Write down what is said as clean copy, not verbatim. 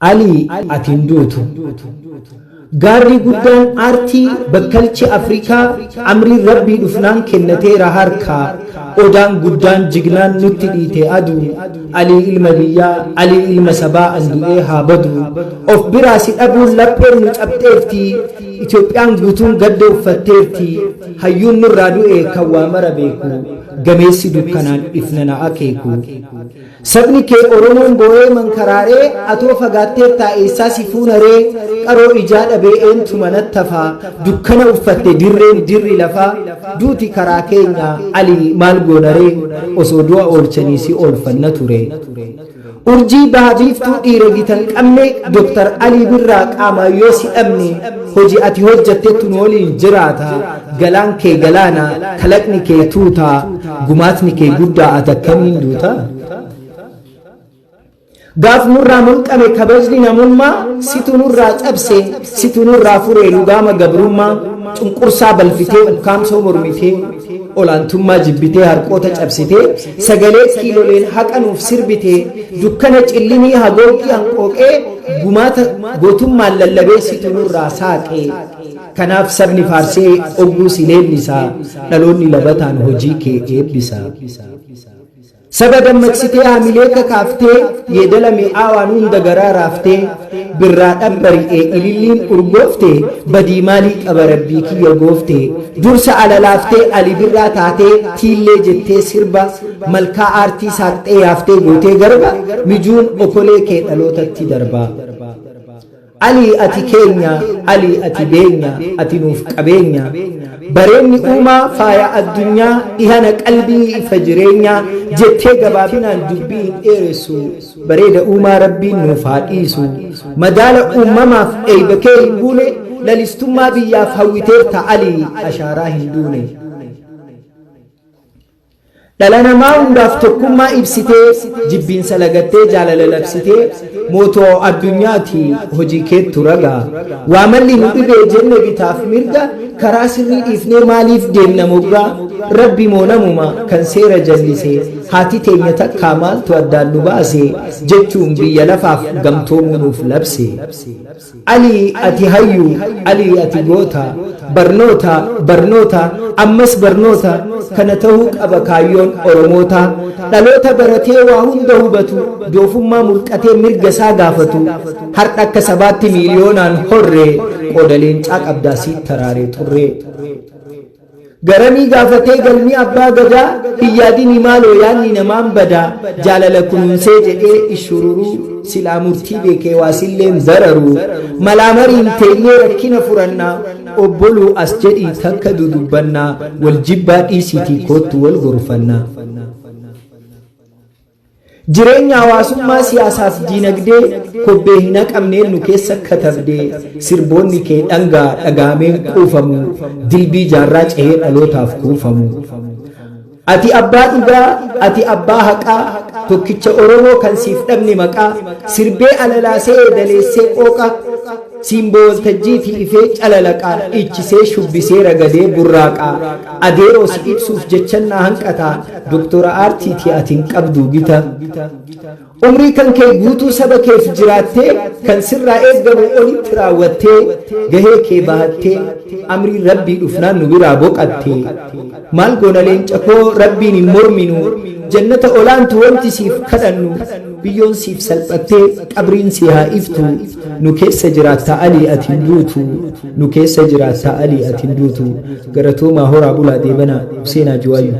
علي أتندوتو غاري قدان آرتي بكالتي أفريكا عمري ربي دفنان كنتي رهاركا أودان قدان جغنان نتديتي أدو علي المبيا علي المسبا أندوئي هابدو أف براسي أبو لبر نتأبتيرتي إثيوبيان قوتون قدو فتيرتي هيون نرادوئي كوامر بيكو غميسي دكانان إفننا أكيكو سبني كي أورمون بوئي من كراري أتو فقاتير تا إيساسي فونري قرو إجاد أبي أنتو منتفا دكانا وفتي درين دري لفا دوتي كراكينا علي مالغو نري أسودوا أولچنيسي أولفنتوري urjii baadiiftuu dhiiregitan qabne Dr. Ali Birraa qaama yoosi amne hojii ati hojjettetu waliin jiraata galaan kee galaana kalaqni kee tuuta gumaatni kee guddaa atakkamiin duuta gaaf nurraa mulqame kabajni namummaa situ nurraa cabse situ nurraa furee lugaama gabrummaa cunqursaa balfitee ukkaamsoo mormitee olaantummaa jibbitee harqoota cabsitee sagalee kiiloleen haqanuuf sirbitee dukkana cillinii hagoogii hanqooqee gumaata gootummaan lallabee situ nurraa saaqee kanaaf sabni faarsee ogguu si leellisaa dhaloonni labataan hojii kee eebbisaa saba dammaqsitee haamilee kakaaftee yeedala mi'aawaan hunda garaa raaftee birraa dhabbari'ee ililliin urgooftee badii maalii qaba rabbii kiyya gooftee dursa alalaaftee Ali Birraa taatee tiillee jettee sirba malkaa aartii saaqxee yaaftee gootee garba mijuun okolee kee dhalootatti darbaa Ali ati keenya Ali ati beenya ati nuuf qabeenya bareenni uumaa faaya addunyaa dhihana qalbii ifa jireenyaa jettee gabaabinaan dubbii hin dheeressu bareeda uumaa rabbiin nuuf haa dhiisu madaala uumamaaf eeybakee hin buune lalistummaa biyyaaf hawwiteerta Ali ashaaraa hin duune dhala namaa hundaaf tokkummaa ibsitee jibbiinsa lagattee jaalala labsitee mootoo addunyaati hojii keettu ragaa waa malli nu dhibee jenne bitaaf mirga karaa sirrii dhiifnee maaliif deemna moggaa rabbi moo namuma kan seera jallisee haati teenya takkaa maaltu addaan nu baase jechuun biyya lafaaf gamtoomuu nuuf labse Ali ati hayyu Ali ati goota barnoota barnoota ammas barnoota kana ta'uu qaba kaayyoon oromoota dhaloota baratee waa hunda hubatu doofummaa mulqatee mirga isaa gaafatu har'a akka sabaatti miiliyoonaan horree qooda leencaa qabdaa siit taraaree turree garamii gaafatee galmii abbaa gadaa hiyyaadini maaloo yaanni namaan badaa jaalala kunuunsee jedhee ishururuu silaa murtii beekee waasilleen zararu malaamariin teenyee rakkina furannaa obboluu as jedhii takka dudubbannaa wal jibbaa dhiisiitii koottu wal gorfannaa jireenya hawaasummaa siyaasaaf diinagdee kobbee hin haqamneen nu keessa katabdee sirboonni kee dhangaa dhagaameen quufamu dilbii jaarraa cehee dhalootaaf kuufamu ati abbaa dhugaa ati abbaa haqaa tokkicha oromoo kan siif dhabne maqaa sirbee alalaasee eedaleessee qooqa simboo waltajjiitii ifee calalaqaa ichisee shubbisee ragadee burraaqaa adeeroo si ibsuuf jechannaa hanqataa doktora aartiitii atiin qabdu gita umrii kan kee guutuu saba keef jiraattee kan sirraa eeggamu olitti raawwattee gahee kee bahattee amrii rabbii dhufnaan nu biraa boqattee maal goona leenca koo rabbiin hin morminu jannata olaantu wanti siif kadhannu biyyoon siif salphattee qabriin si haa iftu nu keessa jiraattaa Ali atiin duutu nu keessa jiraattaa Ali atiin duutu garatoomaa horaa bulaa deebanaa Huseenaa Jiwaayyu